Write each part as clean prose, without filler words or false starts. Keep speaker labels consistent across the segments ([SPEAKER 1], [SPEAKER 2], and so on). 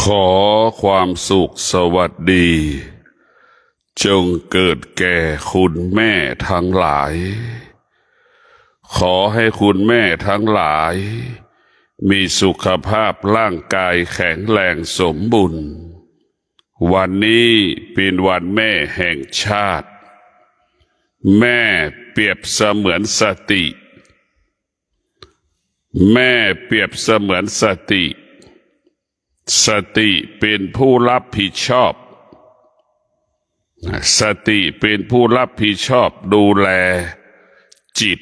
[SPEAKER 1] ขอความสุขสวัสดีจงเกิดแก่คุณแม่ทั้งหลาย ขอให้คุณแม่ทั้งหลายมีสุขภาพร่างกายแข็งแรงสมบูรณ์วันนี้เป็นวันแม่แห่งชาติแม่เปรียบเสมือนสติแม่เปรียบเสมือนสติสติเป็นผู้รับผิดชอบสติเป็นผู้รับผิดชอบดูแลจิต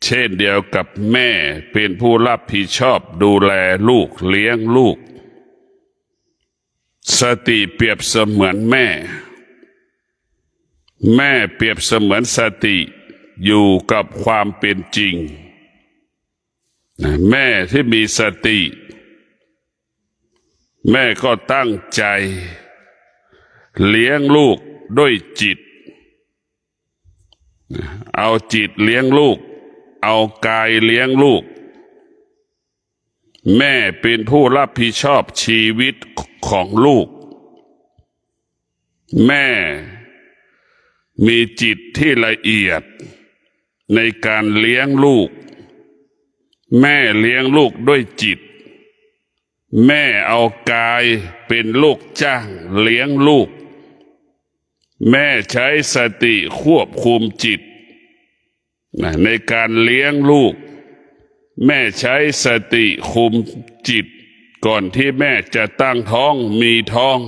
[SPEAKER 1] เช่นเดียวกับแม่เป็นผู้รับผิดชอบดูแลลูกเลี้ยงลูกสติเปรียบเสมือนแม่แม่เปรียบเสมือนสติอยู่กับความเป็นจริงแม่ที่มีสติแม่ก็ตั้งใจเลี้ยงลูกด้วยจิตเอาจิตเลี้ยงลูกเอากายเลี้ยงลูกแม่เป็นผู้รับผิดชอบชีวิตของลูกแม่มีจิตที่ละเอียดในการเลี้ยงลูกแม่เลี้ยงลูกด้วยจิตแม่เอากายเป็นลูกจ้างเลี้ยงลูกแม่ใช้สติควบคุมจิตในการเลี้ยงลูกแม่ใช้สติคุมจิตก่อนที่แม่จะตั้งท้องมีท้อง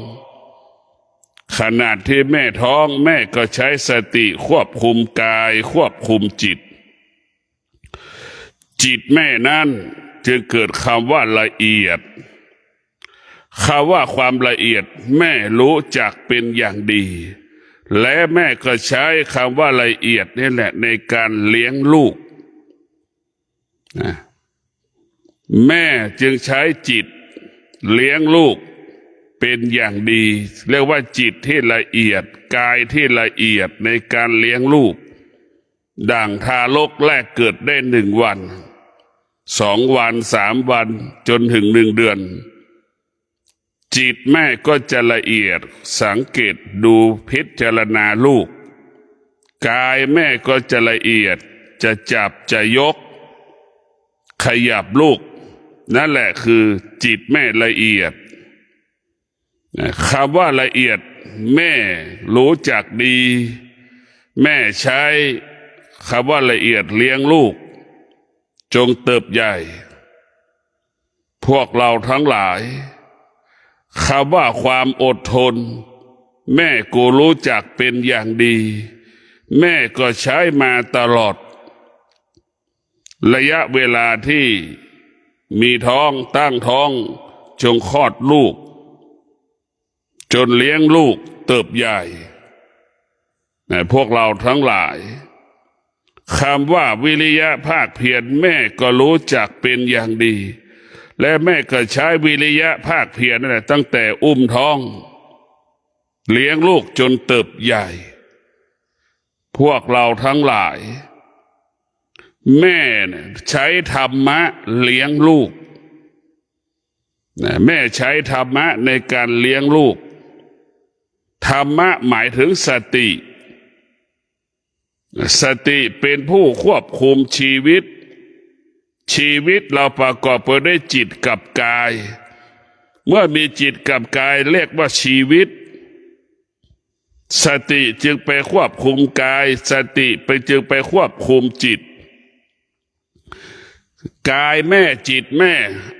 [SPEAKER 1] ขณะที่แม่ท้องแม่ก็ใช้สติควบคุมกายควบคุมจิตจิตแม่นั้นจึงเกิดคำว่าละเอียดคำว่าความละเอียดแม่รู้จักเป็นอย่างดีและแม่ก็ใช้คำว่าละเอียดนี่แหละในการเลี้ยงลูกแม่จึงใช้จิตเลี้ยงลูกเป็นอย่างดีเรียกว่าจิตที่ละเอียดกายที่ละเอียดในการเลี้ยงลูกดั่งทารกแรกเกิดได้1 วัน2 วัน3 วันจนถึง1 เดือนจิตแม่ก็จะละเอียดสังเกตดูพิจารณาลูกกายแม่ก็จะละเอียดจะจับจะยกขยับลูกนั่นแหละคือจิตแม่ละเอียดคำว่าละเอียดแม่รู้จักดีแม่ใช้คำว่าละเอียดเลี้ยงลูกจงเติบใหญ่พวกเราทั้งหลายคำว่าความอดทนแม่ก็รู้จักเป็นอย่างดีแม่ก็ใช้มาตลอดระยะเวลาที่มีท้องตั้งท้องจงคลอดลูกจนเลี้ยงลูกเติบใหญ่พวกเราทั้งหลายคำว่าวิริยะภาคเพียรแม่ก็รู้จักเป็นอย่างดีและแม่ก็ใช้วิริยะภาคเพียรนั่นแหละตั้งแต่อุ้มท้องเลี้ยงลูกจนเติบใหญ่พวกเราทั้งหลายแม่ใช้ธรรมะเลี้ยงลูกแม่ใช้ธรรมะในการเลี้ยงลูกธรรมะหมายถึงสติสติเป็นผู้ควบคุมชีวิตชีวิตเราประกอบไปด้วยจิตกับกายเมื่อมีจิตกับกายเรียกว่าชีวิตสติจึงไปควบคุมกายสติจึงไปควบคุมจิตกายแม่จิตแม่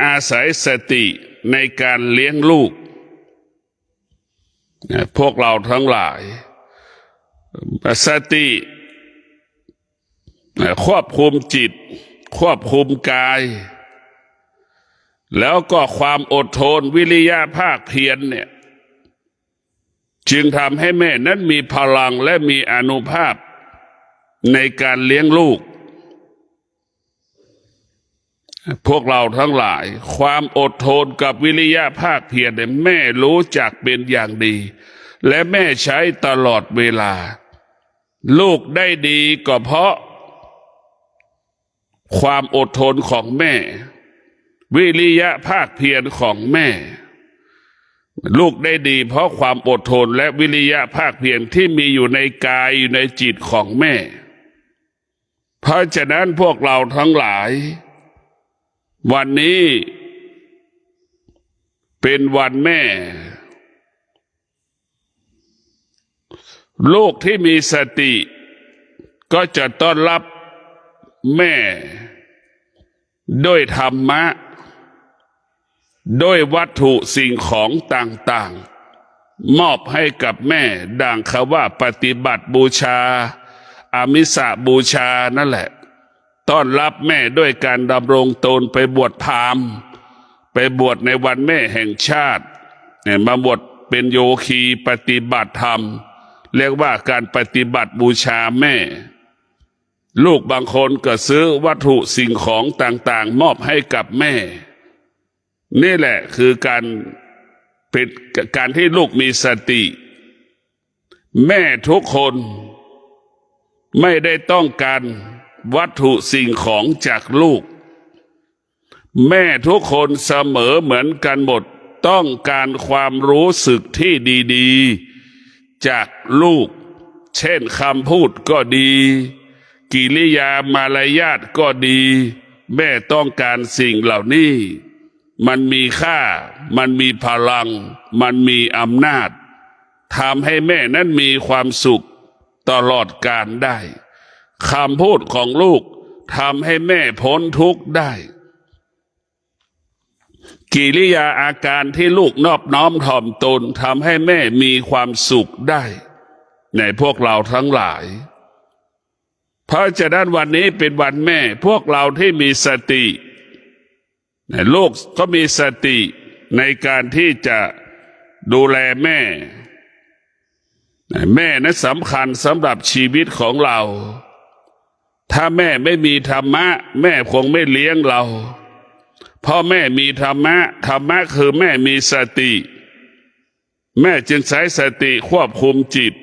[SPEAKER 1] อาศัยสติในการเลี้ยงลูกพวกเราทั้งหลายสติควบคุมจิตควบคุมกายแล้วก็ความอดทนวิริยะภาคเพียรเนี่ยจึงทำให้แม่นั้นมีพลังและมีอานุภาพในการเลี้ยงลูกพวกเราทั้งหลายความอดทนกับวิริยะภาคเพียรเนี่ยแม่รู้จักเป็นอย่างดีและแม่ใช้ตลอดเวลาลูกได้ดีก็เพราะความอดทนของแม่วิริยะภาคเพียรของแม่ ลูกได้ดีเพราะความอดทนและวิริยะภาคเพียรที่มีอยู่ในกายอยู่ในจิตของแม่เพราะฉะนั้นพวกเราทั้งหลายวันนี้เป็นวันแม่ลูกที่มีสติก็จะต้อนรับแม่ด้วยธรรมะด้วยวัตถุสิ่งของต่างๆมอบให้กับแม่ดังคำว่าปฏิบัติบูชาอามิสบูชานั่นแหละต้อนรับแม่ด้วยการดำรงตนไปบวชพราหมณ์ไปบวชในวันแม่แห่งชาติมาบวชเป็นโยคีปฏิบัติธรรมเรียกว่าการปฏิบัติบูชาแม่ลูกบางคนก็ซื้อวัตถุสิ่งของต่างๆมอบให้กับแม่นี่แหละคือการที่ลูกมีสติแม่ทุกคนไม่ได้ต้องการวัตถุสิ่งของจากลูกแม่ทุกคนเสมอเหมือนกันหมดต้องการความรู้สึกที่ดีๆจากลูกเช่นคำพูดก็ดีกิริยามารยาทก็ดีแม่ต้องการสิ่งเหล่านี้มันมีค่ามันมีพลังมันมีอำนาจทำให้แม่นั้นมีความสุขตลอดกาลได้คำพูดของลูกทำให้แม่พ้นทุกข์ได้กิริยาอาการที่ลูกนอบน้อมถ่อมตนทำให้แม่มีความสุขได้ในพวกเราทั้งหลายเพราะฉะนั้นวันนี้เป็นวันแม่พวกเราที่มีสติลูกก็มีสติในการที่จะดูแลแม่แม่นั้นสำคัญสำหรับชีวิตของเราถ้าแม่ไม่มีธรรมะแม่คงไม่เลี้ยงเราเพราะแม่มีธรรมะธรรมะคือแม่มีสติแม่จึงใช้สติควบคุมจิต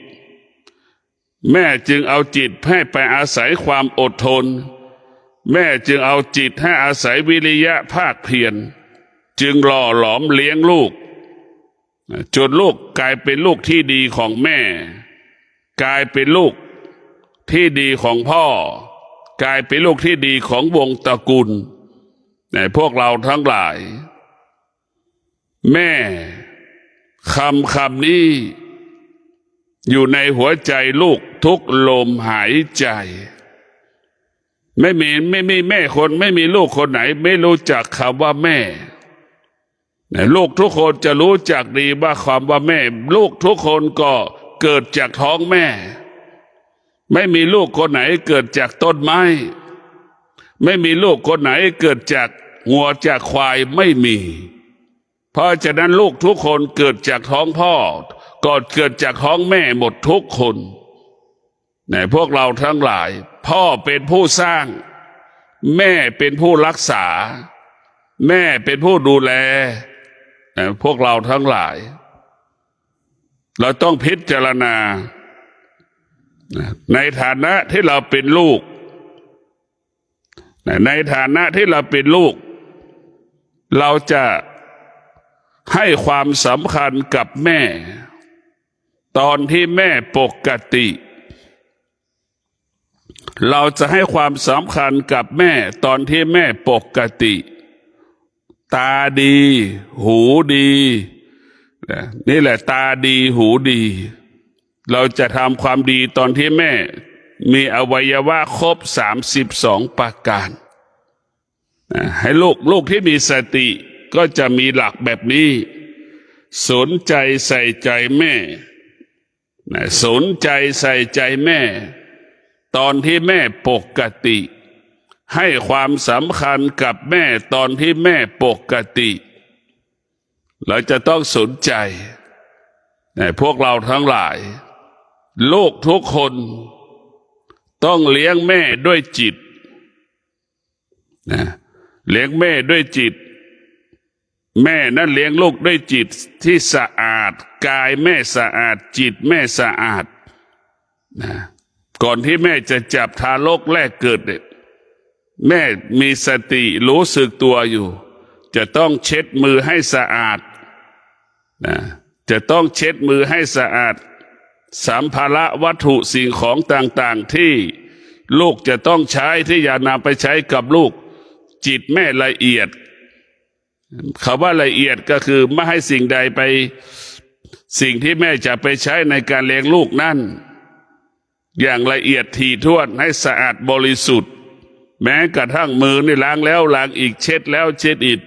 [SPEAKER 1] แม่จึงเอาจิตให้ไปอาศัยความอดทนแม่จึงเอาจิตให้อาศัยวิริยะภาคเพียรจึงหล่อหลอมเลี้ยงลูกจนลูกกลายเป็นลูกที่ดีของแม่กลายเป็นลูกที่ดีของพ่อกลายเป็นลูกที่ดีของวงตระกูลในพวกเราทั้งหลายแม่คำนี้อยู่ในหัวใจลูกทุกลมหายใจไม่มีแม่คนไม่มีลูกคนไหนไม่รู้จักคำว่าแม่ลูกทุกคนจะรู้จักดีว่าความว่าแม่ลูกทุกคนก็เกิดจากท้องแม่ไม่มีลูกคนไหนเกิดจากต้นไม้ไม่มีลูกคนไหนเกิดจากงัวจากควายไม่มีเพราะฉะนั้นลูกทุกคนเกิดจากท้องพ่อก็เกิดจากท้องแม่หมดทุกคนพวกเราทั้งหลายพ่อเป็นผู้สร้างแม่เป็นผู้รักษาแม่เป็นผู้ดูแลพวกเราทั้งหลายเราต้องพิจารณาในฐานะที่เราเป็นลูกในฐานะที่เราเป็นลูกเราจะให้ความสำคัญกับแม่ตอนที่แม่ปกติเราจะให้ความสำคัญกับแม่ตอนที่แม่ปกติตาดีหูดีนี่แหละตาดีหูดีเราจะทำความดีตอนที่แม่มีอวัยวะครบ32ประการให้ลูกที่มีสติก็จะมีหลักแบบนี้สนใจใส่ใจแม่สนใจใส่ใจแม่ตอนที่แม่ปกติให้ความสำคัญกับแม่ตอนที่แม่ปกติเราจะต้องสนใจพวกเราทั้งหลายลูกทุกคนต้องเลี้ยงแม่ด้วยจิตเลี้ยงแม่ด้วยจิตแม่นั้นเลี้ยงลูกด้วยจิตที่สะอาดกายแม่สะอาดจิตแม่สะอาดก่อนที่แม่จะจับทารกแรกเกิดแม่มีสติรู้สึกตัวอยู่จะต้องเช็ดมือให้สะอาด นะจะต้องเช็ดมือให้สะอาดสัมภาระวัตถุสิ่งของต่างๆที่ลูกจะต้องใช้ที่อย่านำไปใช้กับลูกจิตแม่ละเอียดคำว่าละเอียดก็คือไม่ให้สิ่งใดไปสิ่งที่แม่จะไปใช้ในการเลี้ยงลูกนั่นอย่างละเอียดถี่ถ้วนให้สะอาดบริสุทธิ์แม้กระทั่งมือนี่ล้างแล้วล้างอีกเช็ดแล้วเช็ดอีก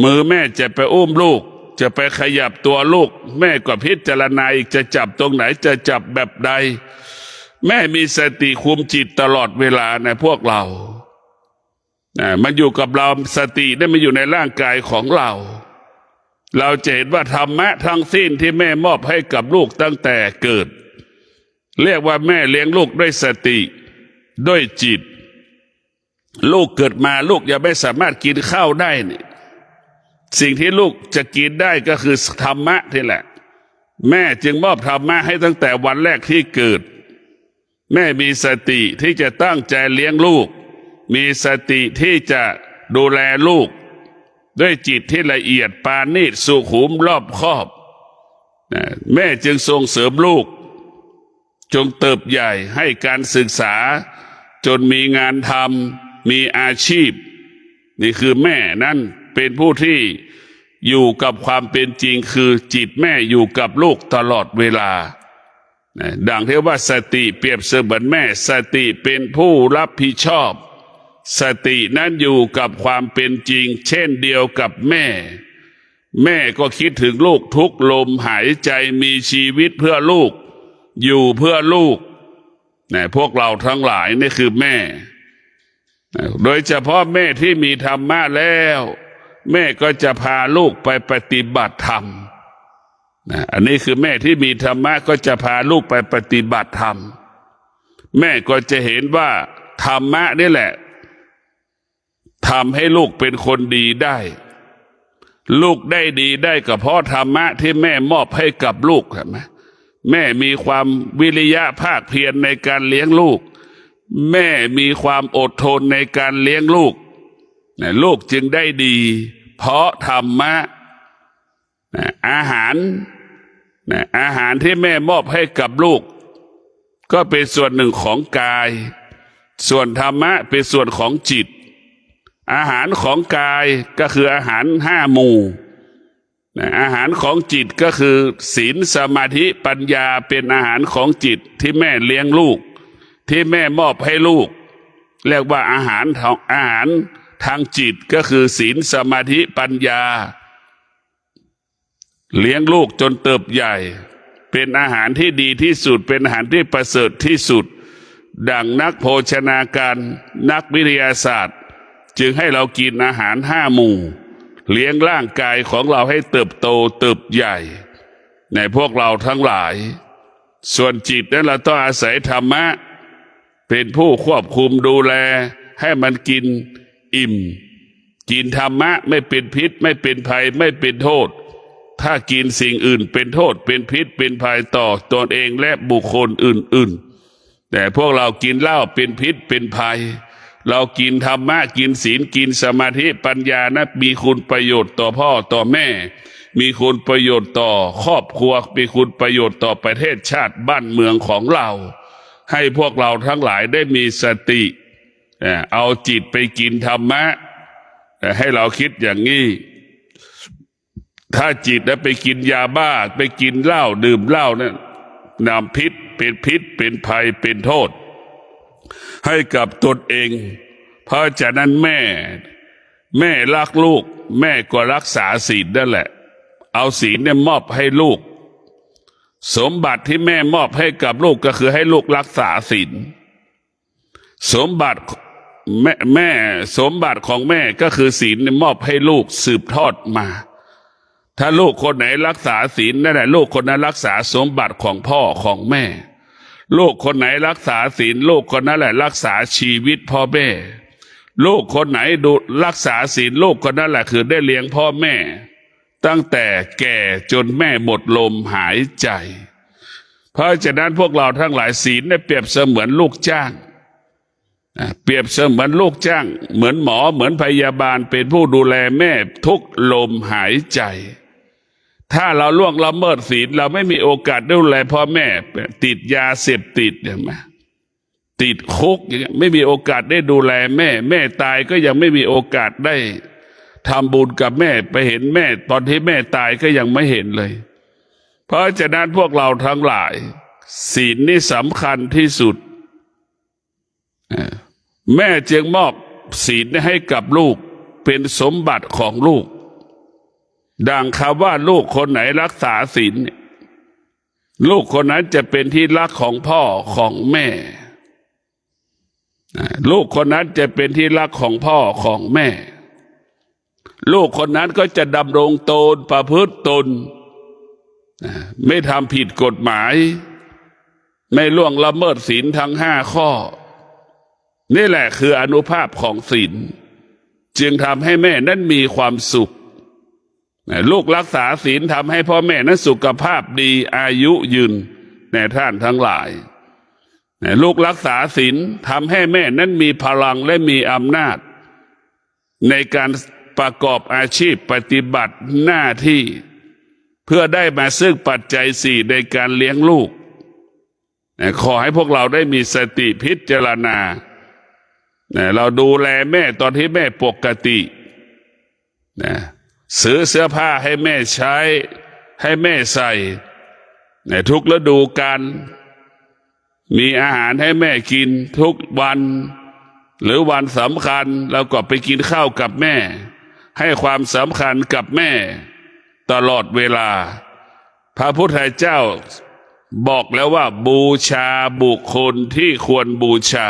[SPEAKER 1] มือแม่จะไปอุ้มลูกจะไปขยับตัวลูกแม่ก็พิจารณาอีกจะจับตรงไหนจะจับแบบใดแม่มีสติคุมจิตตลอดเวลาในพวกเรามันอยู่กับเราสติได้มาอยู่ในร่างกายของเราเราจะเห็นว่าธรรมะทั้งสิ้นที่แม่มอบให้กับลูกตั้งแต่เกิดเรียกว่าแม่เลี้ยงลูกด้วยสติด้วยจิตลูกเกิดมาลูกยังไม่สามารถกินข้าวได้นี่สิ่งที่ลูกจะกินได้ก็คือธรรมะนี่แหละแม่จึงมอบธรรมะให้ตั้งแต่วันแรกที่เกิดแม่มีสติที่จะตั้งใจเลี้ยงลูกมีสติที่จะดูแลลูกด้วยจิตที่ละเอียดปราณีตสุขุมรอบคอบแม่จึงส่งเสริมลูกจงเติบใหญ่ให้การศึกษาจนมีงานทำมีอาชีพนี่คือแม่นั้นเป็นผู้ที่อยู่กับความเป็นจริงคือจิตแม่อยู่กับลูกตลอดเวลาดังที่ว่าสติเปรียบเสมือนแม่สติเป็นผู้รับผิดชอบสตินั้นอยู่กับความเป็นจริงเช่นเดียวกับแม่แม่ก็คิดถึงลูกทุกลมหายใจมีชีวิตเพื่อลูกอยู่เพื่อลูกพวกเราทั้งหลายนี่คือแม่โดยเฉพาะแม่ที่มีธรรมะแล้วแม่ก็จะพาลูกไปปฏิบัติธรรมอันนี้คือแม่ที่มีธรรมะก็จะพาลูกไปปฏิบัติธรรมแม่ก็จะเห็นว่าธรรมะนี่แหละทำให้ลูกเป็นคนดีได้ลูกได้ดีได้ก็เพราะธรรมะที่แม่มอบให้กับลูกใช่ไหมแม่มีความวิริยะภาคเพียรในการเลี้ยงลูกแม่มีความอดทนในการเลี้ยงลูกลูกจึงได้ดีเพราะธรรมะอาหารที่แม่มอบให้กับลูกก็เป็นส่วนหนึ่งของกายส่วนธรรมะเป็นส่วนของจิตอาหารของกายก็คืออาหารห้าหมู่อาหารของจิตก็คือศีลสมาธิปัญญาเป็นอาหารของจิตที่แม่เลี้ยงลูกที่แม่มอบให้ลูกเรียกว่าอาหารทางจิตก็คือศีลสมาธิปัญญาเลี้ยงลูกจนเติบใหญ่เป็นอาหารที่ดีที่สุดเป็นอาหารที่ประเสริฐที่สุดดังนักโภชนาการนักวิทยาศาสตร์จึงให้เรากินอาหารห้าหมู่เลี้ยงร่างกายของเราให้เติบโตเติบใหญ่ในพวกเราทั้งหลายส่วนจิตนั้นเราต้องอาศัยธรรมะเป็นผู้ควบคุมดูแลให้มันกินอิ่มกินธรรมะไม่เป็นพิษไม่เป็นภัยไม่เป็นโทษถ้ากินสิ่งอื่นเป็นโทษเป็นพิษเป็นภัยต่อตนเองและบุคคลอื่นๆแต่พวกเรากินเหล้าเป็นพิษเป็นภัยเรากินธรรมะกินศีลกินสมาธิปัญญานะมีคุณประโยชน์ต่อพ่อต่อแม่มีคุณประโยชน์ต่อครอบครัวมีคุณประโยชน์ต่อประเทศชาติบ้านเมืองของเราให้พวกเราทั้งหลายได้มีสติเอาจิตไปกินธรรมะให้เราคิดอย่างนี้ถ้าจิตไปกินยาบ้าไปกินเหล้าดื่มเหล้านั่นนำพิษเป็นภัยเป็นโทษให้กับตนเองเพราะฉะนั้นแม่รักลูกแม่ก็รักษาศีลนั่นแหละเอาศีลเนี่ยมอบให้ลูกสมบัติที่แม่มอบให้กับลูกก็คือให้ลูกรักษาศีลสมบัติสมบัติของแม่ก็คือศีลเนี่ยมอบให้ลูกสืบทอดมาถ้าลูกคนไหนรักษาศีลนั่นแหละลูกคนนั้นรักษาสมบัติของพ่อของแม่ลูกคนไหนรักษาศีลลูกคนนั้นแหละรักษาชีวิตพ่อแม่ลูกคนไหนดูรักษาศีลลูกคนนั้นแหละคือได้เลี้ยงพ่อแม่ตั้งแต่แก่จนแม่หมดลมหายใจเพราะฉะนั้นพวกเราทั้งหลายศีลเนี่ยเปรียบเสมือนลูกจ้างเปรียบเสมือนลูกจ้างเหมือนหมอเหมือนพยาบาลเป็นผู้ดูแลแม่ทุกลมหายใจ ถ้าเราล่วงละเมิดศีลเราไม่มีโอกาสดูแลพ่อแม่ติดยาเสพติดอย่างนี้ติดคุกอย่างเงี้ยไม่มีโอกาสได้ดูแลแม่แม่ตายก็ยังไม่มีโอกาสได้ทำบุญกับแม่ไปเห็นแม่ตอนที่แม่ตายก็ยังไม่เห็นเลยเพราะฉะนั้นพวกเราทั้งหลายศีลนี่สำคัญที่สุดแม่จึงมอบศีลให้กับลูกเป็นสมบัติของลูกดังคำว่าลูกคนไหนรักษาศีลลูกคนนั้นจะเป็นที่รักของพ่อของแม่ลูกคนนั้นจะเป็นที่รักของพ่อของแม่ลูกคนนั้นก็จะดำรงตนประพฤติตนไม่ทำผิดกฎหมายไม่ล่วงละเมิดศีลทั้ง5 ข้อนี่แหละคืออานุภาพของศีลจึงทำให้แม่นั้นมีความสุขลูกรักษาศีลทำให้พ่อแม่นั้นสุขภาพดีอายุยืนในท่านทั้งหลายลูกรักษาศีลทำให้แม่นั้นมีพลังและมีอำนาจในการประกอบอาชีพปฏิบัติหน้าที่เพื่อได้มาซึ่งปัจจัย4ในการเลี้ยงลูกขอให้พวกเราได้มีสติพิจารณาเราดูแลแม่ตอนที่แม่ปกติซื้อเสื้อผ้าให้แม่ใช้ให้แม่ใส่ทุกฤดูกาลมีอาหารให้แม่กินทุกวันหรือวันสำคัญเราก็ไปกินข้าวกับแม่ให้ความสำคัญกับแม่ตลอดเวลาพระพุทธเจ้าบอกแล้วว่าบูชาบุคคลที่ควรบูชา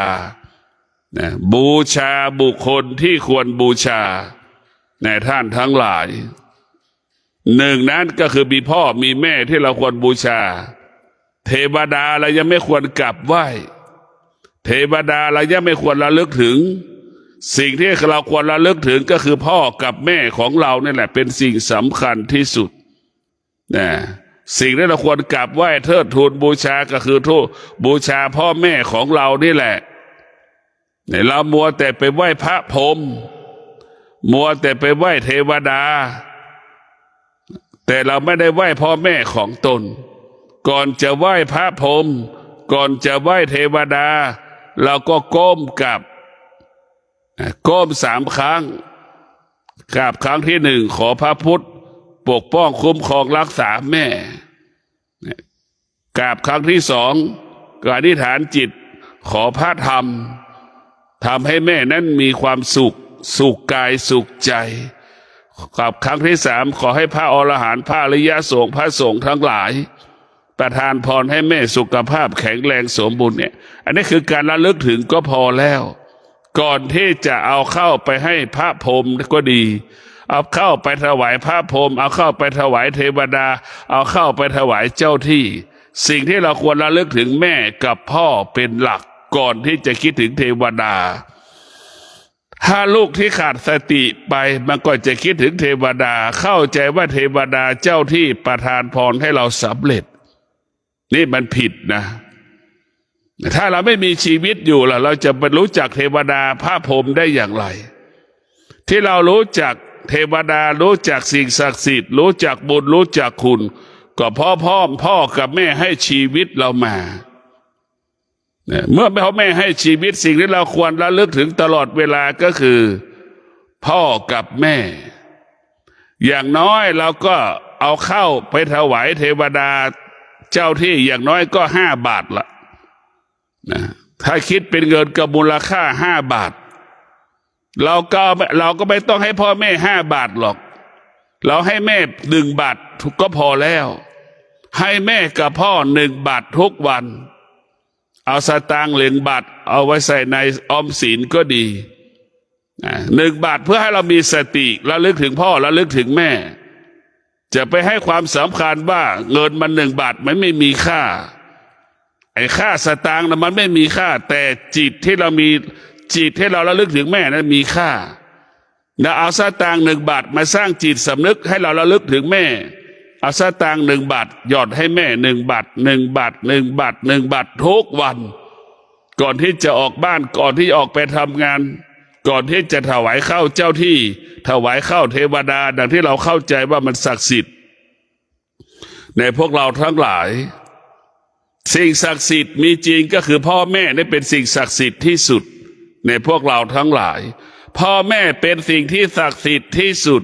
[SPEAKER 1] บูชาบุคคลที่ควรบูชาในท่านทั้งหลายหนึ่งนั้นก็คือมีพ่อมีแม่ที่เราควรบูชาเทวดาเรายังไม่ควรกราบไหว้เทวดาเรายังไม่ควรระลึกถึงสิ่งที่เราควรระลึกถึงก็คือพ่อกับแม่ของเรานี่แหละเป็นสิ่งสำคัญที่สุดสิ่งที่เราควรกราบไหว้เทิดทูนบูชาก็คือบูชาพ่อแม่ของเรานี่แหละเรามัวแต่ไปไหว้พระพรหมมัวแต่ไปไหว้เทวดาแต่เราไม่ได้ไหว้พ่อแม่ของตนก่อนจะไหว้พระพรหมก่อนจะไหว้เทวดาเราก็ก้มกับก้ม3 ครั้งกราบครั้งที่1ขอพระพุทธปกป้องคุ้มครองรักษาแม่กราบครั้งที่2ก็อธิษฐานจิตขอพระธรรมทำให้แม่นั้นมีความสุขกายสุขใจกราบครั้งที่3ขอให้พระอรหันต์พระอริยสงฆ์พระสงฆ์ทั้งหลายประทานพรให้แม่สุขภาพแข็งแรงสมบูรณ์เนี่ยอันนี้คือการระลึกถึงก็พอแล้วก่อนที่จะเอาเข้าไปให้พระพรหมก็ดีเอาเข้าไปถวายพระพรหมเอาเข้าไปถวายเทวดาเอาเข้าไปถวายเจ้าที่สิ่งที่เราควรระลึกถึงแม่กับพ่อเป็นหลักก่อนที่จะคิดถึงเทวดาถ้าลูกที่ขาดสติไปมันก็จะคิดถึงเทวดาเข้าใจว่าเทวดาเจ้าที่ประทานพรให้เราสำเร็จนี่มันผิดนะถ้าเราไม่มีชีวิตอยู่ล่ะเราจะไปรู้จักเทวดาพระพรหมได้อย่างไรที่เรารู้จักเทวดารู้จักสิ่งศักดิ์สิทธิ์รู้จักบุญรู้จักคุณก็เพราะพ่อกับแม่ให้ชีวิตเรามาเมื่อพ่อแม่ให้ชีวิตสิ่งที่เราควรระลึกถึงตลอดเวลาก็คือพ่อกับแม่อย่างน้อยเราก็เอาเข้าไปถวายเทวดาเจ้าที่อย่างน้อยก็5 บาทละถ้าคิดเป็นเงินกับมูลค่า5 บาทเราก็ไม่ต้องให้พ่อแม่5 บาทหรอกเราให้แม่1 บาทก็พอแล้วให้แม่กับพ่อ1 บาททุกวันเอาสตางค์1 บาทเอาไว้ใส่ในออมสินก็ดี1 บาทเพื่อให้เรามีสติระลึกถึงพ่อระลึกถึงแม่จะไปให้ความสำคัญว่าเงินมัน1 บาทมันไม่มีค่าไอ้ค่าสตางค์มันไม่มีค่าแต่จิตที่เรามีจิตที่เราระลึกถึงแม่นั้นมีค่าเอาสตางค์1 บาทมาสร้างจิตสำนึกให้เราระลึกถึงแม่เอาสตางค์1 บาทหยอดให้แม่1 บาท1 บาท1 บาท1 บาททุกวันก่อนที่จะออกบ้านก่อนที่ออกไปทำงานก่อนที่จะถวายข้าวเจ้าที่ถวายข้าวเทวดาดังที่เราเข้าใจว่ามันศักดิ์สิทธิ์ ในพวกเราทั้งหลายสิ่งศักดิ์สิทธิ์มีจริงก็คือพ่อแม่นี่เป็นสิ่งศักดิ์สิทธิ์ที่สุดในพวกเราทั้งหลายพ่อแม่เป็นสิ่งที่ศักดิ์สิทธิ์ที่สุด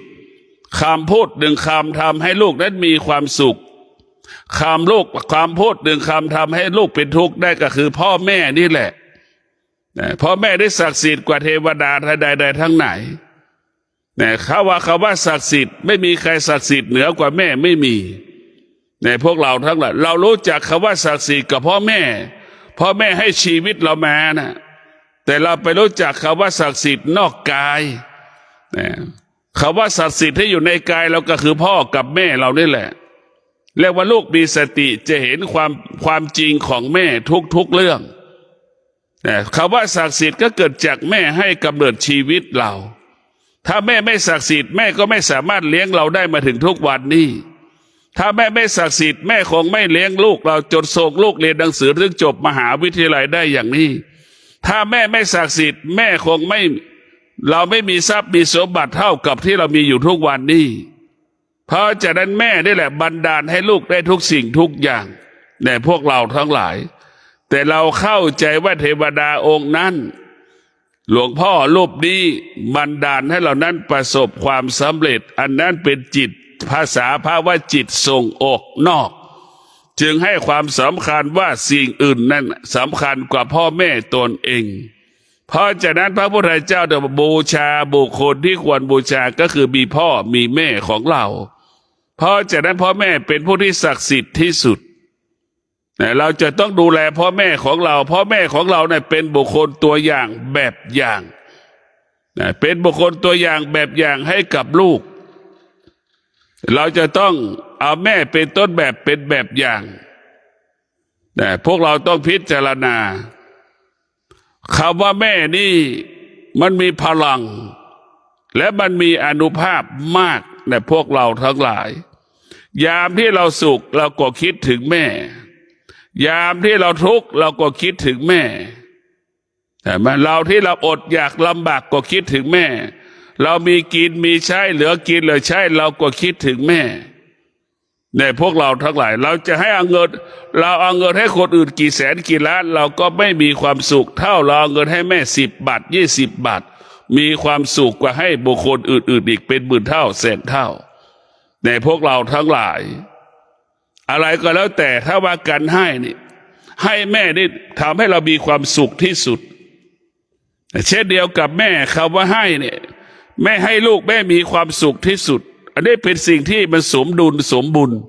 [SPEAKER 1] คำพูดหนึ่งคำทำให้ลูกนั้นมีความสุขคำพูดหนึ่งคำทำให้ลูกเป็นทุกข์ได้ก็คือพ่อแม่นี่แหละพ่อแม่ได้ศักดิ์สิทธิ์กว่าเทวดาใดๆทั้งไหนเขาว่าศักดิ์สิทธิ์ไม่มีใครศักดิ์สิทธิ์เหนือกว่าแม่ไม่มีในพวกเราทั้งหลายเรารู้จักคำว่าศักดิ์สิทธิ์กับพ่อแม่ให้ชีวิตเรามานะแต่เราไปรู้จักคำว่าศักดิ์สิทธิ์นอกกายคำว่าศักดิ์สิทธิ์ที่อยู่ในกายเราก็คือพ่อกับแม่เรานี่แหละเรียกว่าลูกมีสติจะเห็นความจริงของแม่ทุกเรื่องคำว่าศักดิ์สิทธิ์ก็เกิดจากแม่ให้กำเนิดชีวิตเราถ้าแม่ไม่ศักดิ์สิทธิ์แม่ก็ไม่สามารถเลี้ยงเราได้มาถึงทุกวันนี้ถ้าแม่ไม่ศักดิ์สิทธิ์แม่คงไม่เลี้ยงลูกเราจนส่งลูกเรียนหนังสือถึงจบมหาวิทยาลัยได้อย่างนี้ถ้าแม่ไม่ศักดิ์สิทธิ์แม่คงไม่เราไม่มีทรัพย์มีสมบัติเท่ากับที่เรามีอยู่ทุกวันนี้เพราะฉะนั้นแม่นี่แหละบันดาลให้ลูกได้ทุกสิ่งทุกอย่างในพวกเราทั้งหลายแต่เราเข้าใจว่าเทวดาองค์นั้นหลวงพ่อรูปนี้บันดาลให้เรานั้นประสบความสำเร็จอันนั้นเป็นจิตภาษาพระว่าจิตส่งออกนอกจึงให้ความสำคัญว่าสิ่งอื่นนั้นสำคัญกว่าพ่อแม่ตนเองเพราะฉะนั้นพระพุทธเจ้าจะบูชาบุคคลที่ควรบูชาก็คือมีพ่อมีแม่ของเราเพราะฉะนั้นพ่อแม่เป็นผู้ที่ศักดิ์สิทธิ์ที่สุดเราจะต้องดูแลพ่อแม่ของเราพ่อแม่ของเราเนี่ยเป็นบุคคลตัวอย่างแบบอย่างเป็นบุคคลตัวอย่างแบบอย่างให้กับลูกเราจะต้องเอาแม่เป็นต้นแบบเป็นแบบอย่างพวกเราต้องพิจารณาคำว่าแม่นี่มันมีพลังและมันมีอานุภาพมากในพวกเราทั้งหลายยามที่เราสุขเราก็คิดถึงแม่ยามที่เราทุกข์เราก็คิดถึงแม่แต่เราที่เราอดอยากลำบากก็คิดถึงแม่เรามีกินมีใช้เหลือกินเหลือใช้เราก็คิดถึงแม่ในพวกเราทั้งหลายเราจะให้เอาเงินให้คนอื่นกี่แสนกี่ล้านเราก็ไม่มีความสุขเท่าเราเอาเงินให้แม่10 บาท20 บาทมีความสุขกว่าให้บุคคลอื่นๆอีกเป็นหมื่นเท่าแสนเท่าในพวกเราทั้งหลายอะไรก็แล้วแต่ถ้าว่าการให้นี่ให้แม่นี่ทำให้เรามีความสุขที่สุดเช่นเดียวกับแม่คำว่าให้เนี่ยแม่ให้ลูกแม่มีความสุขที่สุดอันนี้เป็นสิ่งที่มันสมดุลสมบูรณ์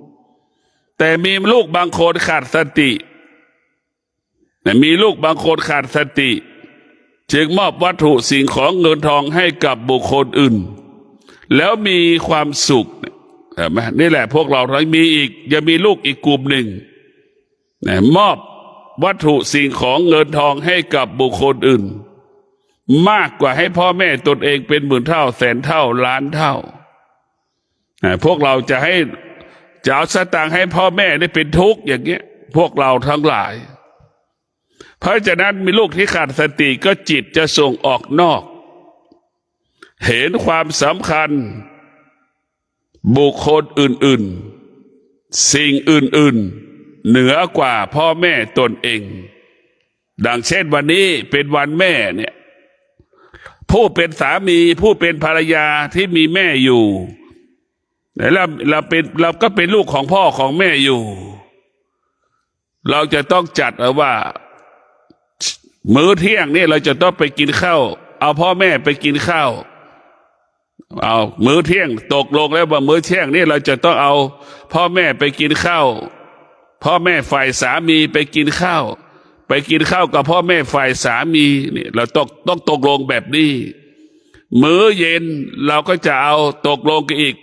[SPEAKER 1] แต่มีลูกบางคนขาดสติมีลูกบางคนขาดสติจึงมอบวัตถุสิ่งของเงินทองให้กับบุคคลอื่นแล้วมีความสุขนี่แหละพวกเราทั้งมีอีกยังมีลูกอีกกลุ่มหนึ่งมอบวัตถุสิ่งของเงินทองให้กับบุคคลอื่นมากกว่าให้พ่อแม่ตนเองเป็นหมื่นเท่าแสนเท่าล้านเท่าพวกเราจะเอาสตางค์ให้พ่อแม่ได้เป็นทุกข์อย่างเงี้ยพวกเราทั้งหลายเพราะฉะนั้นมีลูกที่ขาดสติก็จิตจะส่งออกนอกเห็นความสำคัญบุคคลอื่นๆสิ่งอื่นๆเหนือกว่าพ่อแม่ตนเองดังเช่นวันนี้เป็นวันแม่เนี่ยผู้เป็นสามีผู้เป็นภรรยาที่มีแม่อยู่แล้วเราก็เป็นลูกของพ่อของแม่อยู่เราจะต้องจัดเอาว่ามื้อเที่ยงนี่เราจะต้องไปกินข้าวเอาพ่อแม่ไปกินข้าวเอามื้อเที่ยงตกลงแล้วว่ามื้อเที่ยงนี่เราจะต้องเอาพ่อแม่ไปกินข้าวพ่อแม่ฝ่ายสามีไปกินข้าวกับพ่อแม่ฝ่ายสามีนี่เราต้องตกลงแบบนี้มื้อเย็นเราก็จะเอาตกลงกันอีก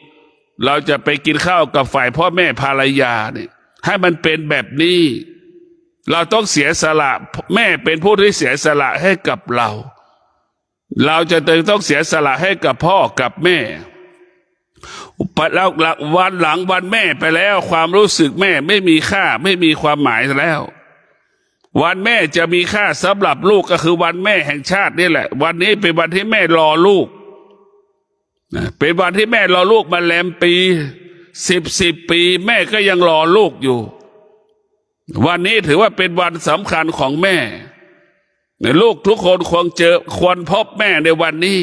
[SPEAKER 1] เราจะไปกินข้าวกับฝ่ายพ่อแม่ภรรยาเนี่ยให้มันเป็นแบบนี้เราต้องเสียสละแม่เป็นผู้ที่เสียสละให้กับเราจะต้องเสียสละให้กับพ่อกับแม่แล้ววันหลังวันแม่ไปแล้วความรู้สึกแม่ไม่มีค่าไม่มีความหมายแล้ววันแม่จะมีค่าสำหรับลูกก็คือวันแม่แห่งชาตินี่แหละวันนี้เป็นวันที่แม่รอลูกเป็นวันที่แม่รอลูกมาแรมปี 10 ปีแม่ก็ยังรอลูกอยู่วันนี้ถือว่าเป็นวันสำคัญของแม่ลูกทุกคนควรพบแม่ในวันนี้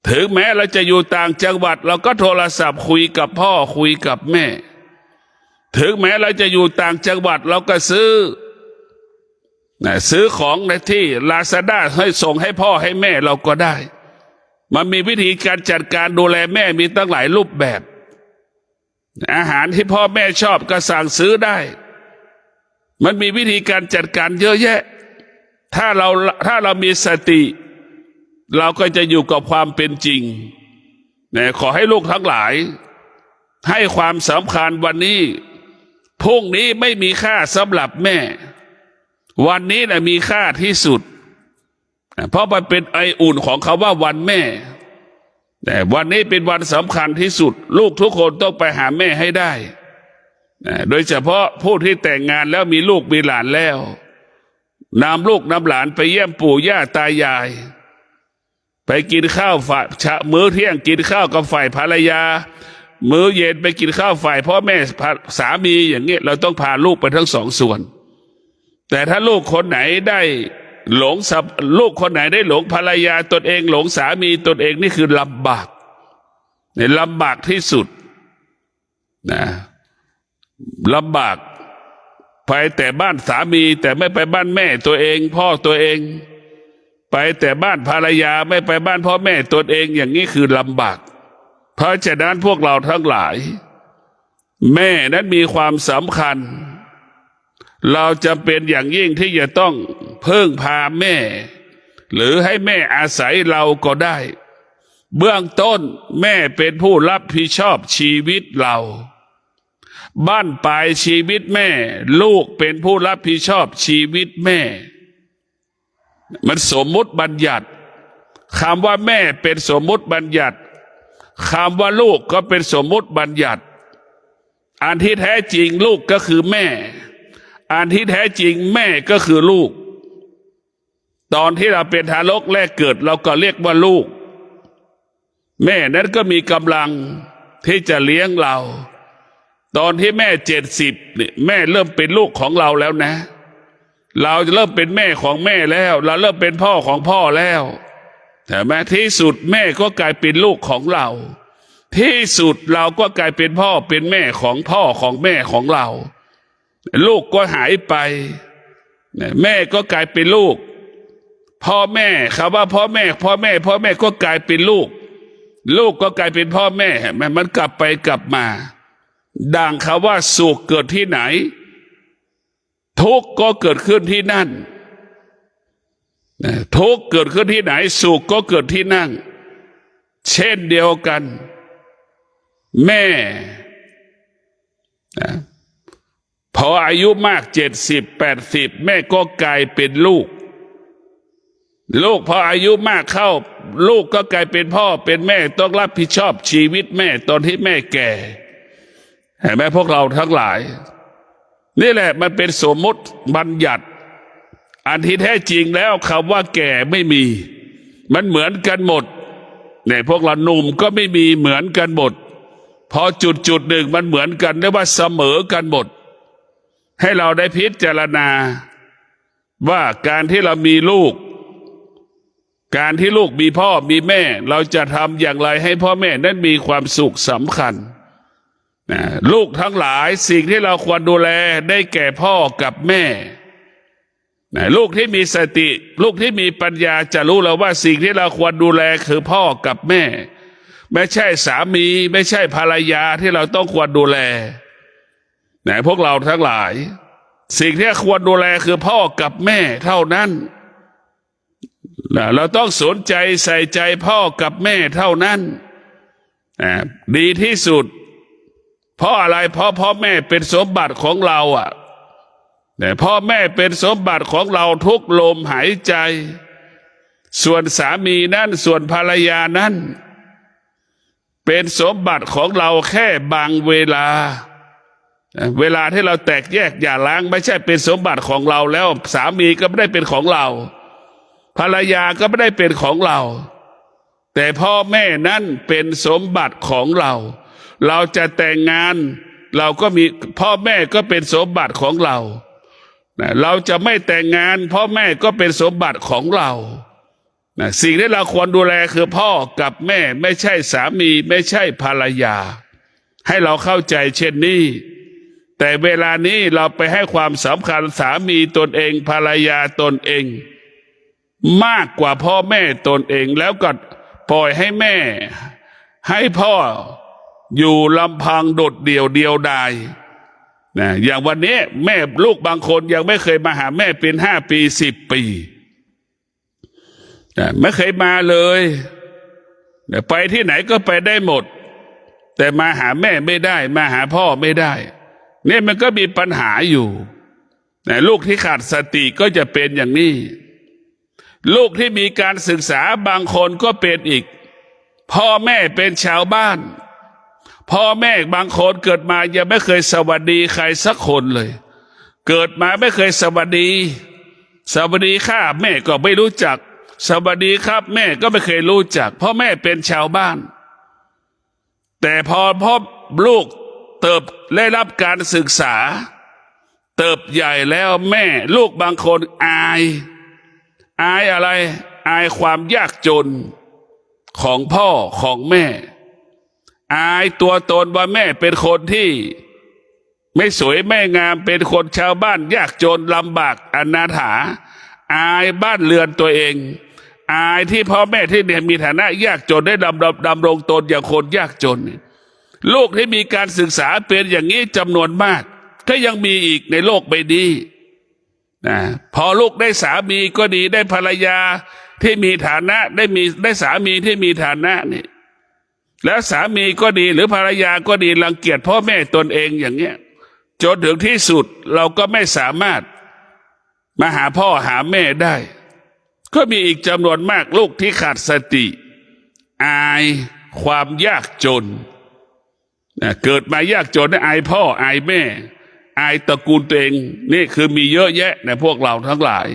[SPEAKER 1] ถึงแม้เราจะอยู่ต่างจังหวัดเราก็โทรศัพท์คุยกับพ่อคุยกับแม่ถึงแม้เราจะอยู่ต่างจังหวัดเราก็ซื้อของในที่ลาซาด้าให้ส่งให้พ่อให้แม่เราก็ได้มันมีวิธีการจัดการดูแลแม่มีตั้งหลายรูปแบบอาหารที่พ่อแม่ชอบก็สั่งซื้อได้มันมีวิธีการจัดการเยอะแยะถ้าเรามีสติเราก็จะอยู่กับความเป็นจริงขอให้ลูกทั้งหลายให้ความสำคัญวันนี้พรุ่งนี้ไม่มีค่าสำหรับแม่วันนี้มีค่าที่สุดเพราะมันเป็นไออุ่นของคำว่าวันแม่แต่วันนี้เป็นวันสำคัญที่สุดลูกทุกคนต้องไปหาแม่ให้ได้โดยเฉพาะผู้ที่แต่งงานแล้วมีลูกมีหลานแล้วนำลูกนำหลานไปเยี่ยมปู่ย่าตายายไปกินข้าวมื้อเที่ยงกินข้าวกับฝ่ายภรรยามื้อเย็นไปกินข้าวฝ่ายพ่อแม่สามีอย่างเงี้ยเราต้องพาลูกไปทั้งสองส่วนแต่ถ้าลูกคนไหนได้ลูกคนไหนได้หลงภรรยาตนเองหลงสามีตนเองนี่คือลำบากลำบากที่สุดลำบากไปแต่บ้านสามีแต่ไม่ไปบ้านแม่ตัวเองพ่อตัวเองไปแต่บ้านภรรยาไม่ไปบ้านพ่อแม่ตนเองอย่างนี้คือลำบากเพราะฉะนั้นพวกเราทั้งหลายแม่นั้นมีความสำคัญเราจำเป็นอย่างยิ่งที่จะต้องพึ่งพาแม่หรือให้แม่อาศัยเราก็ได้เบื้องต้นแม่เป็นผู้รับผิดชอบชีวิตเราบ้านปลายชีวิตแม่ลูกเป็นผู้รับผิดชอบชีวิตแม่มันสมมุติบัญญัติคำว่าแม่เป็นสมมุติบัญญัติคำว่าลูกก็เป็นสมมุติบัญญัติอันที่แท้จริงลูกก็คือแม่อันที่แท้จริงแม่ก็คือลูกตอนที่เราเป็นทารกแรกเกิดเราก็เรียกว่าลูกแม่นั้นก็มีกำลังที่จะเลี้ยงเราตอนที่แม่70เนี่ยแม่เริ่มเป็นลูกของเราแล้วนะเราจะเริ่มเป็นแม่ของแม่แล้วเราเริ่มเป็นพ่อของพ่อแล้วแต่แม้ที่สุดแม่ก็กลายเป็นลูกของเราที่สุดเราก็กลายเป็นพ่อเป็นแม่ของพ่อของแม่ของเราลูกก็หายไปแม่ก็กลายเป็นลูกพ่อแม่คำว่าพ่อแม่ก็กลายเป็นลูกลูกก็กลายเป็นพ่อแม่มันกลับไปกลับมาดังคำว่าสุขเกิดที่ไหนทุกข์ก็เกิดขึ้นที่นั่นทุกข์เกิดขึ้นที่ไหนสุขก็เกิดที่นั่นเช่นเดียวกันแม่พออายุมาก70-80แม่ก็กลายเป็นลูกพออายุมากเข้าลูกก็กลายเป็นพ่อเป็นแม่ต้องรับผิดชอบชีวิตแม่ตอนที่แม่แก่เห็นไหมพวกเราทั้งหลายนี่แหละมันเป็นสมมติบัญญัติอันที่แท้จริงแล้วคำว่าแก่ไม่มีมันเหมือนกันหมดเนี่ยพวกเราหนุ่มก็ไม่มีเหมือนกันหมดพอจุดหนึ่งมันเหมือนกันได้ว่าเสมอกันหมดให้เราได้พิจารณาว่าการที่เรามีลูกการที่ลูกมีพ่อมีแม่เราจะทำอย่างไรให้พ่อแม่นั้นมีความสุขสำคัญลูกทั้งหลายสิ่งที่เราควรดูแลได้แก่พ่อกับแม่ลูกที่มีสติลูกที่มีปัญญาจะรู้แล้วว่าสิ่งที่เราควรดูแลคือพ่อกับแม่ไม่ใช่สามีไม่ใช่ภรรยาที่เราต้องควรดูแลพวกเราทั้งหลายสิ่งที่ควรดูแลคือพ่อกับแม่เท่านั้นเราต้องสนใจใส่ใจพ่อกับแม่เท่านั้นดีที่สุดเพราะอะไรเพราะพ่อแม่เป็นสมบัติของเราแต่พ่อแม่เป็นสมบัติของเราทุกลมหายใจส่วนสามีนั้นส่วนภรรยานั้นเป็นสมบัติของเราแค่บางเวลาที่เราแตกแยกอย่าล้างไม่ใช่เป็นสมบัติของเราแล้วสามีก็ไม่ได้เป็นของเราภรรยาก็ไม่ได้เป็นของเราแต่พ่อแม่นั้นเป็นสมบัติของเรา เราจะแต่งงานเราก็มีพ่อแม่ก็เป็นสมบัติของเราเราจะไม่แต่งงานพ่อแม่ก็เป็นสมบัติของเราสิ่งที่เราควรดูแลคือพ่อกับแม่ไม่ใช่สามีไม่ใช่ภรรยาให้เราเข้าใจเช่นนี้แต่เวลานี้เราไปให้ความสำคัญสามีตนเองภรรยาตนเองมากกว่าพ่อแม่ตนเองแล้วก็ปล่อยให้แม่ให้พ่ออยู่ลำพังโดดเดี่ยวเดียวดายอย่างวันนี้แม่ลูกบางคนยังไม่เคยมาหาแม่เป็น5 ปี10 ปีไม่เคยมาเลยไปที่ไหนก็ไปได้หมดแต่มาหาแม่ไม่ได้มาหาพ่อไม่ได้เนี่ยมันก็มีปัญหาอยู่ลูกที่ขาดสติก็จะเป็นอย่างนี้ลูกที่มีการศึกษาบางคนก็เป็นอีกพ่อแม่เป็นชาวบ้านพ่อแม่บางคนเกิดมายังไม่เคยสวัสดีใครสักคนเลยเกิดมาไม่เคยสวัสดีข้าแม่ก็ไม่รู้จักสวัสดีครับแม่ก็ไม่เคยรู้จักพ่อแม่เป็นชาวบ้านแต่พอพ่อลูกเติบได้รับการศึกษาเติบใหญ่แล้วแม่ลูกบางคนอายอะไรอายความยากจนของพ่อของแม่อายตัวตนว่าแม่เป็นคนที่ไม่สวยไม่งามเป็นคนชาวบ้านยากจนลำบากอนาถาอายบ้านเรือนตัวเองอายที่พ่อแม่ที่เนี่ยมีฐานะยากจนได้ดำรงตนอย่างคนยากจนลูกที่มีการศึกษาเป็นอย่างนี้จำนวนมากก็ยังมีอีกในโลกใบนี้พอลูกได้สามีก็ดีได้ภรรยาที่มีฐานะได้สามีที่มีฐานะนี่แล้วสามีก็ดีหรือภรรยาก็ดีรังเกียจพ่อแม่ตนเองอย่างเงี้ยจนถึงที่สุดเราก็ไม่สามารถมาหาพ่อหาแม่ได้ก็มีอีกจำนวนมากลูกที่ขาดสติอายความยากจนเกิดมายากจนอายพ่ออายแม่อายตระกูลตัวเองนี่คือมีเยอะแยะในพวกเราทั้งหลาย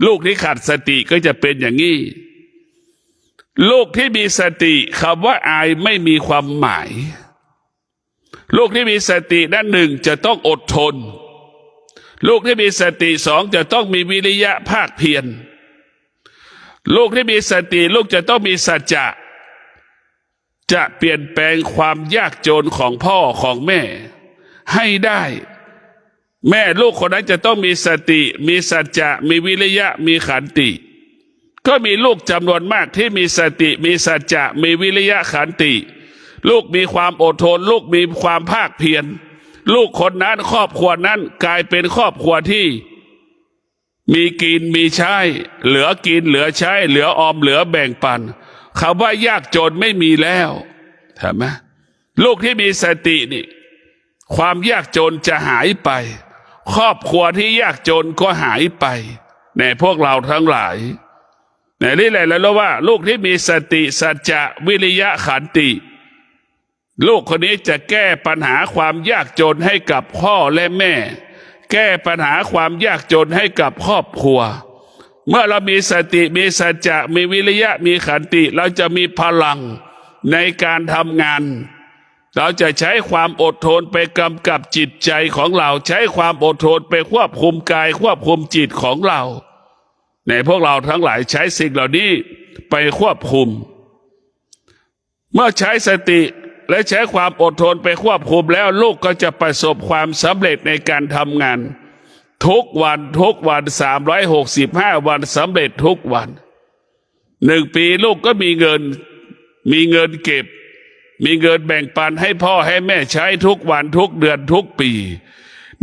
[SPEAKER 1] ลูกที่ขาดสติก็จะเป็นอย่างนี้ลูกที่มีสติคำว่าอายไม่มีความหมายลูกที่มีสติด้านหนึ่งจะต้องอดทนลูกที่มีสติสองจะต้องมีวิริยะภาคเพียรลูกที่มีสติลูกจะต้องมีสัจจะเปลี่ยนแปลงความยากจนของพ่อของแม่ให้ได้แม่ลูกคนนั้นจะต้องมีสติมีสัจจะมีวิริยะมีขันติก็มีลูกจำนวนมากที่มีสติมีสัจจะมีวิริยะขันติลูกมีความอดทนลูกมีความภาคเพียรลูกคนนั้นครอบครัวนั้นกลายเป็นครอบครัวที่มีกินมีใช้เหลือกินเหลือใช้เหลือออมเหลือแบ่งปันคำว่ายากจนไม่มีแล้วใช่ไหมลูกที่มีสตินี่ความยากจนจะหายไปครอบครัวที่ยากจนก็หายไปในพวกเราทั้งหลายนี่แหละแล้วว่าลูกที่มีสติสัจจะวิริยะขันติลูกคนนี้จะแก้ปัญหาความยากจนให้กับพ่อและแม่แก้ปัญหาความยากจนให้กับครอบครัวเมื่อเรามีสติมีสัจจะมีวิริยะมีขันติเราจะมีพลังในการทำงานเราจะใช้ความอดทนไปกำกับจิตใจของเราใช้ความอดทนไปควบคุมกายควบคุมจิตของเราในพวกเราทั้งหลายใช้สิ่งเหล่านี้ไปควบคุมเมื่อใช้สติและใช้ความอดทนไปควบคุมแล้วลูกก็จะประสบความสำเร็จในการทำงานทุกวัน365 วันสำเร็จทุกวัน1 ปีลูกก็มีเงินเก็บมีเงินแบ่งปันให้พ่อให้แม่ใช้ทุกวันทุกเดือนทุกปี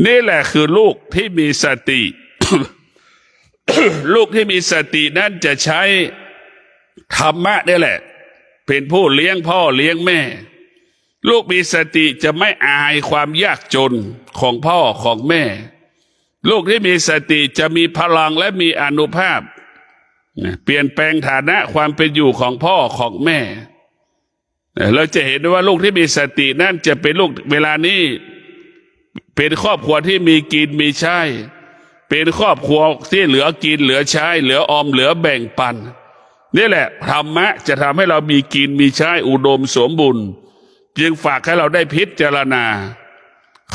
[SPEAKER 1] นี่แหละคือลูกที่มีสติ ลูกที่มีสตินั้นจะใช้ธรรมะนี่แหละเป็นผู้เลี้ยงพ่อเลี้ยงแม่ลูกมีสติจะไม่อายความยากจนของพ่อของแม่ลูกที่มีสติจะมีพลังและมีอานุภาพเปลี่ยนแปลงฐานะความเป็นอยู่ของพ่อของแม่เราจะเห็นได้ว่าลูกที่มีสตินั่นจะเป็นลูกเวลานี้เป็นครอบครัวที่มีกินมีใช้เป็นครอบครัวที่เหลือกินเหลือใช้เหลือออมเหลือแบ่งปันนี่แหละธรรมะจะทำให้เรามีกินมีใช้อุดมสมบูรณ์ จึงฝากให้เราได้พิจารณา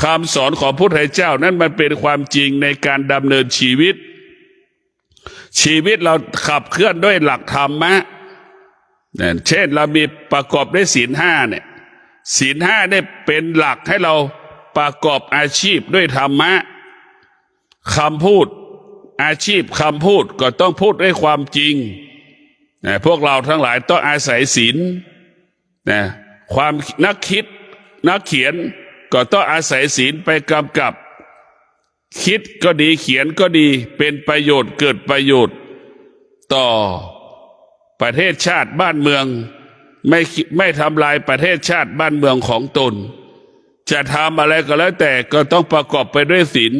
[SPEAKER 1] คำสอนของพระพุทธเจ้านั้นมันเป็นความจริงในการดำเนินชีวิตเราขับเคลื่อนด้วยหลักธรรมะเช่นเรามีประกอบด้วยศีลห้าเนี่ยศีลห้าได้เป็นหลักให้เราประกอบอาชีพด้วยธรรมะคำพูดอาชีพคำพูดก็ต้องพูดด้วยความจริงพวกเราทั้งหลายต้องอาศัยศีลความนักคิดนักเขียนก็ต้องอาศัยศีลไปกำกับคิดก็ดีเขียนก็ดีเป็นประโยชน์เกิดประโยชน์ต่อประเทศชาติบ้านเมืองไม่ทำลายประเทศชาติบ้านเมืองของตนจะทำอะไรก็แล้วแต่ก็ต้องประกอบไปด้วยศีล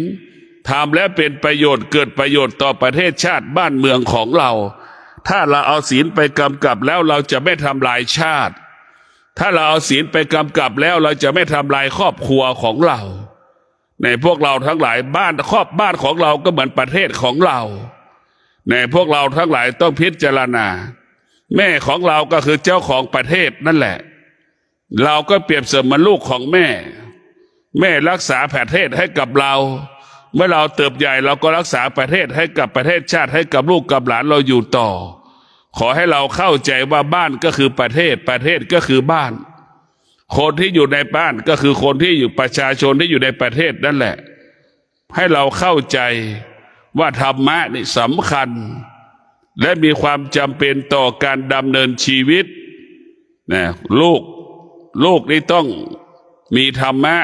[SPEAKER 1] ทำแล้วเป็นประโยชน์เกิดประโยชน์ต่อประเทศชาติบ้านเมืองของเราถ้าเราเอาศีลไปกำกับแล้วเราจะไม่ทำลายชาติถ้าเราเอาศีลไปกำกับแล้วเราจะไม่ทำลายครอบครัวของเราในพวกเราทั้งหลายบ้านของเราก็เหมือนประเทศของเราในพวกเราทั้งหลายต้องพิจารณาแม่ของเราก็คือเจ้าของประเทศนั่นแหละเราก็เปรียบเสมือนลูกของแม่รักษาประเทศให้กับเราเมื่อเราเติบใหญ่เราก็รักษาประเทศให้กับประเทศชาติให้กับลูกกับหลานเราอยู่ต่อขอให้เราเข้าใจว่าบ้านก็คือประเทศก็คือบ้านคนที่อยู่ในบ้านก็คือคนที่อยู่ประชาชนที่อยู่ในประเทศนั่นแหละให้เราเข้าใจว่าธรรมะนี่สำคัญและมีความจำเป็นต่อการดำเนินชีวิตนะลูกนี่ต้องมีธรรมะ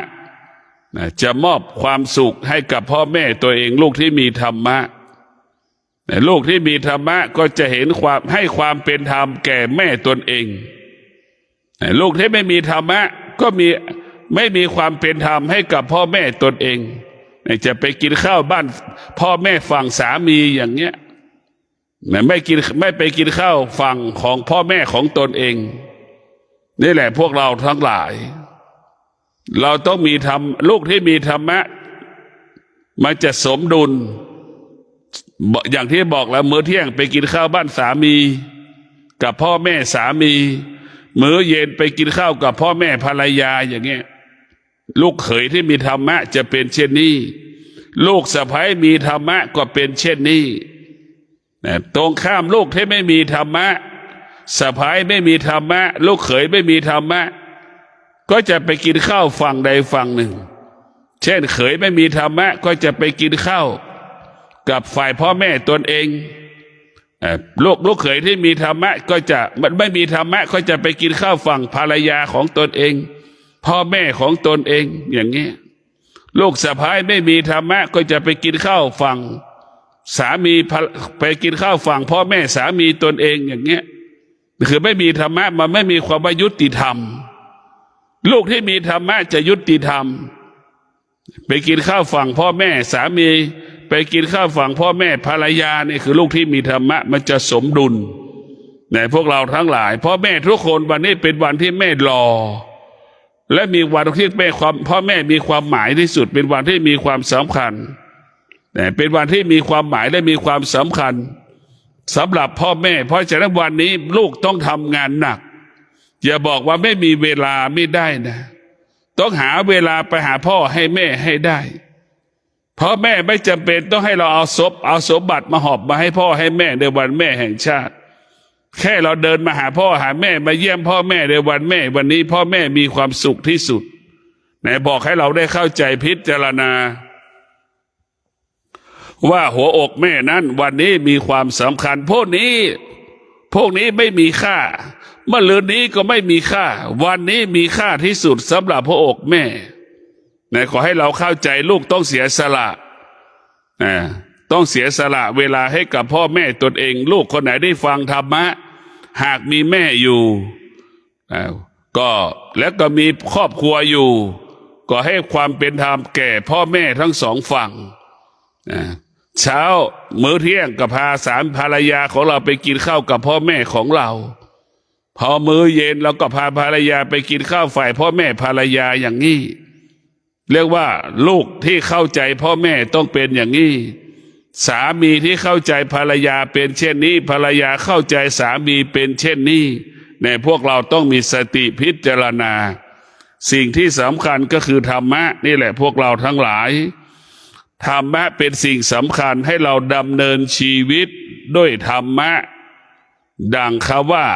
[SPEAKER 1] นะจะมอบความสุขให้กับพ่อแม่ตัวเองลูกที่มีธรรมะนะลูกที่มีธรรมะก็จะเห็นให้ความเป็นธรรมแก่แม่ตนเองนะลูกที่ไม่มีธรรมะก็ไม่มีความเป็นธรรมให้กับพ่อแม่ตนเองนะจะไปกินข้าวบ้านพ่อแม่ฝั่งสามีอย่างเงี้ยไม่ไปกินข้าวฝั่งของพ่อแม่ของตนเองนี่แหละพวกเราทั้งหลายเราต้องมีธรรมลูกที่มีธรรมะมันจะสมดุลอย่างที่บอกแล้วมื้อเที่ยงไปกินข้าวบ้านสามีกับพ่อแม่สามีมื้อเย็นไปกินข้าวกับพ่อแม่ภรรยาอย่างเงี้ยลูกเขยที่มีธรรมะจะเป็นเช่นนี้ลูกสะใภ้มีธรรมะก็เป็นเช่นนี้ตรงข้ามลูกที่ไม่มีธรรมะสะใภ้ไม่มีธรรมะลูกเขยไม่มีธรรมะก็จะไปกินข้าวฝั่งใดฝั่งหนึ่งเช่นเขยไม่มีธรรมะก็จะไปกินข้าวกับฝ่ายพ่อแม่ตนเองลูกเขยที่มีธรรมะก็จะไม่มีธรรมะก็จะไปกินข้าวฝั่งภรรยาของตนเองพ่อแม่ของตนเองอย่างนี้ลูกสะใภ้ไม่มีธรรมะก็จะไปกินข้าวฝั่งสามีไปกินข้าวฝั่งพ่อแม่สามีตนเองอย่างเงี้ยคือไม่มีธรรมะมันไม่มีความยุติธรรมลูกที่มีธรรมะจะยุติธรรมไปกินข้าวฝั่งพ่อแม่สามีไปกินข้าวฝั่งพ่อแม่ภรรยานี่คือลูกที่มีธรรมะมันจะสมดุลในพวกเราทั้งหลายพ่อแม่ทุกคนวันนี้เป็นวันที่แม่รอและมีวันที่พ่อแม่มีความหมายที่สุดเป็นวันที่มีความสำคัญเป็นวันที่มีความหมายและมีความสำคัญสำหรับพ่อแม่เพราะฉะนั้นวันนี้ลูกต้องทำงานหนักอย่าบอกว่าไม่มีเวลาไม่ได้นะต้องหาเวลาไปหาพ่อให้แม่ให้ได้เพราะแม่ไม่จำเป็นต้องให้เราเอาสมบัติมาหอบมาให้พ่อให้แม่ในวันแม่แห่งชาติแค่เราเดินมาหาพ่อหาแม่มาเยี่ยมพ่อแม่ในวันแม่วันนี้พ่อแม่มีความสุขที่สุดไหนบอกให้เราได้เข้าใจพิจารณาว่าหัวอกแม่นั้นวันนี้มีความสำคัญพวกนี้ไม่มีค่าเมื่อลืนนี้ก็ไม่มีค่าวันนี้มีค่าที่สุดสำหรับหัวอกแม่ขอให้เราเข้าใจลูกต้องเสียสละต้องเสียสละเวลาให้กับพ่อแม่ตนเองลูกคนไหนได้ฟังธรรมะหากมีแม่อยู่ก็แล้วก็มีครอบครัวอยู่ก็ให้ความเป็นธรรมแก่พ่อแม่ทั้งสองฝั่งเช้ามื้อเที่ยงก็พาภรรยาของเราไปกินข้าวกับพ่อแม่ของเราพอมื้อเย็นเราก็พาภรรยาไปกินข้าวฝ่ายพ่อแม่ภรรยาอย่างนี้เรียกว่าลูกที่เข้าใจพ่อแม่ต้องเป็นอย่างนี้สามีที่เข้าใจภรรยาเป็นเช่นนี้ภรรยาเข้าใจสามีเป็นเช่นนี้ในพวกเราต้องมีสติพิจารณา สิ่งที่สำคัญก็คือธรรมะนี่แหละพวกเราทั้งหลายธรรมะเป็นสิ่งสำคัญให้เราดำเนินชีวิตด้วยธรรมะดังคำว่า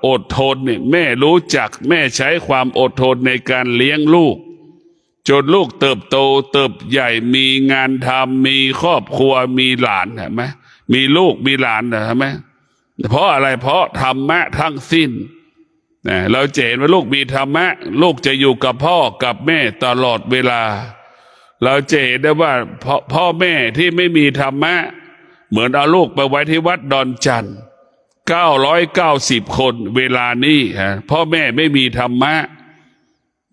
[SPEAKER 1] อดทนเนี่ยแม่รู้จักแม่ใช้ความอดทนในการเลี้ยงลูกจนลูกเติบโตเติบใหญ่มีงานทำมีครอบครัวมีหลานเห็นไหมมีลูกมีหลานเห็นไหมเพราะอะไรเพราะธรรมะทั้งสิ้นเราจะเห็นว่าลูกมีธรรมะลูกจะอยู่กับพ่อกับแม่ตลอดเวลาเราจะเห็นได้ว่าพ่อแม่ที่ไม่มีธรรมะเหมือนเอาลูกไปไว้ที่วัดดอนจันทร์990 คนเวลานี้พ่อแม่ไม่มีธรรมะ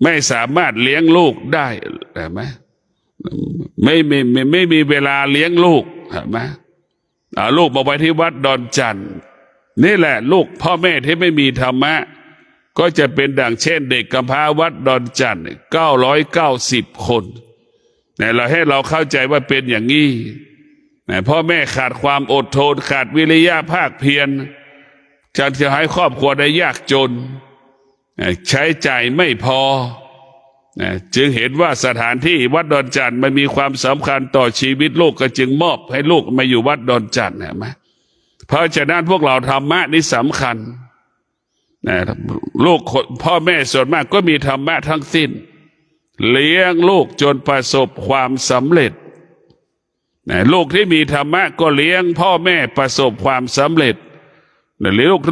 [SPEAKER 1] ไม่สามารถเลี้ยงลูกได้เห็นไหมไม่มีเวลาเลี้ยงลูกเห็นไหมเอาลูกมาไว้ที่วัดดอนจันทร์นี่แหละลูกพ่อแม่ที่ไม่มีธรรมะก็จะเป็นดังเช่นเด็กกำพร้าวัดดอนจันทร์990 คนเราให้เราเข้าใจว่าเป็นอย่างนี้พ่อแม่ขาดความอดทนขาดวิริยะภาคเพียรจะให้ครอบครัวได้ยากจนใช้จ่ายไม่พอจึงเห็นว่าสถานที่วัดดอนจันทร์มันมีความสำคัญต่อชีวิตลูกก็จึงมอบให้ลูกมาอยู่วัดดอนจันทร์เห็นไหมเพราะฉะนั้นพวกเราธรรมะนี่สำคัญลูกพ่อแม่ส่วนมากก็มีธรรมะทั้งสิ้นเลี้ยงลูกจนประสบความสำเร็จลูกที่มีธรรมะก็เลี้ยงพ่อแม่ประสบความสำเร็จ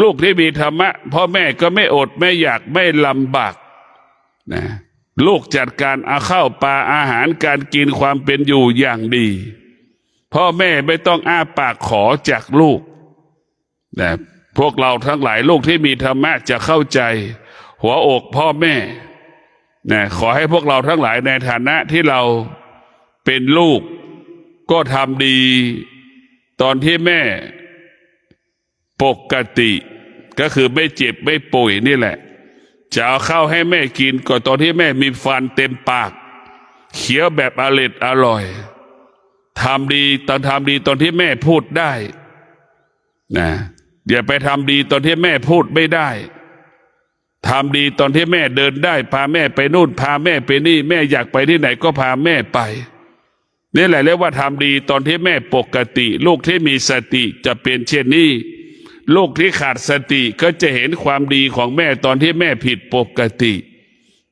[SPEAKER 1] ลูกที่มีธรรมะพ่อแม่ก็ไม่อดไม่อยากไม่ลำบากลูกจัดการเอาข้าวปลาอาหารการกินความเป็นอยู่อย่างดีพ่อแม่ไม่ต้องอ้าปากขอจากลูกพวกเราทั้งหลายลูกที่มีธรรมะจะเข้าใจหัวอกพ่อแม่ขอให้พวกเราทั้งหลายในฐานะที่เราเป็นลูกก็ทำดีตอนที่แม่ปกติก็คือไม่เจ็บไม่ป่วยนี่แหละจะเอาข้าวให้แม่กินก็ตอนที่แม่มีฟันเต็มปากเคี้ยวแบบอร่อยทำดีตอนที่แม่พูดได้อย่าไปทำดีตอนที่แม่พูดไม่ได้ทำดีตอนที่แม่เดินได้พาแม่ไปนู่นพาแม่ไปนี่แม่อยากไปที่ไหนก็พาแม่ไปนี่แหละเรียกว่าทำดีตอนที่แม่ปกติลูกที่มีสติจะเป็นเช่นนี้ลูกที่ขาดสติก็จะเห็นความดีของแม่ตอนที่แม่ผิดปกติ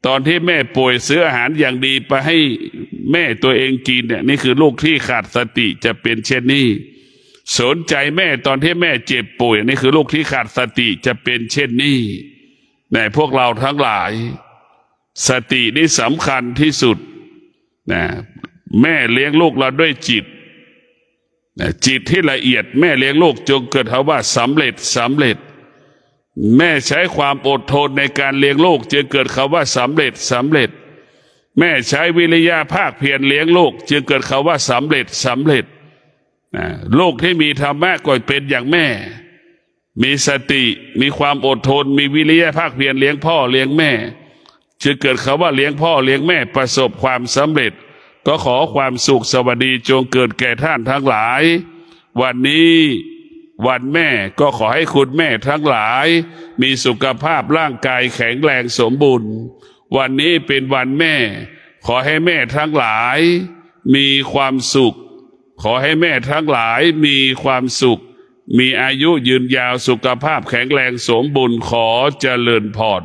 [SPEAKER 1] ตอนที่แม่ป่วยซื้ออาหารอย่างดีไปให้แม่ตัวเองกินนี่คือลูกที่ขาดสติจะเป็นเช่นนี้สนใจแม่ตอนที่แม่เจ็บป่วยนี่คือลูกที่ขาดสติจะเป็นเช่นนี้พวกเราทั้งหลายสตินี่สำคัญที่สุดแม่เลี้ยงลูกเราด้วยจิตที่ละเอียดแม่เลี้ยงลูกจงเกิดคำว่าสำเร็จแม่ใช้ความอดทนในการเลี้ยงลูกจึงเกิดคำว่าสำเร็จแม่ใช้วิริยะภาคเพียรเลี้ยงลูกจึงเกิดคำว่าสำเร็จลูกที่มีธรรมะก็เป็นอย่างแม่มีสติมีความอดทนมีวิริยะภาคเพียรเลี้ยงพ่อเลี้ยงแม่จึงเกิดคำว่าเลี้ยงพ่อเลี้ยงแม่ประสบความสำเร็จก็ขอความสุขสวัสดีจงเกิดแก่ท่านทั้งหลายวันนี้วันแม่ก็ขอให้คุณแม่ทั้งหลายมีสุขภาพร่างกายแข็งแรงสมบูรณ์วันนี้เป็นวันแม่ขอให้แม่ทั้งหลายมีความสุขขอให้แม่ทั้งหลายมีความสุขมีอายุยืนยาวสุขภาพแข็งแรงสมบูรณ์ขอเจริญพร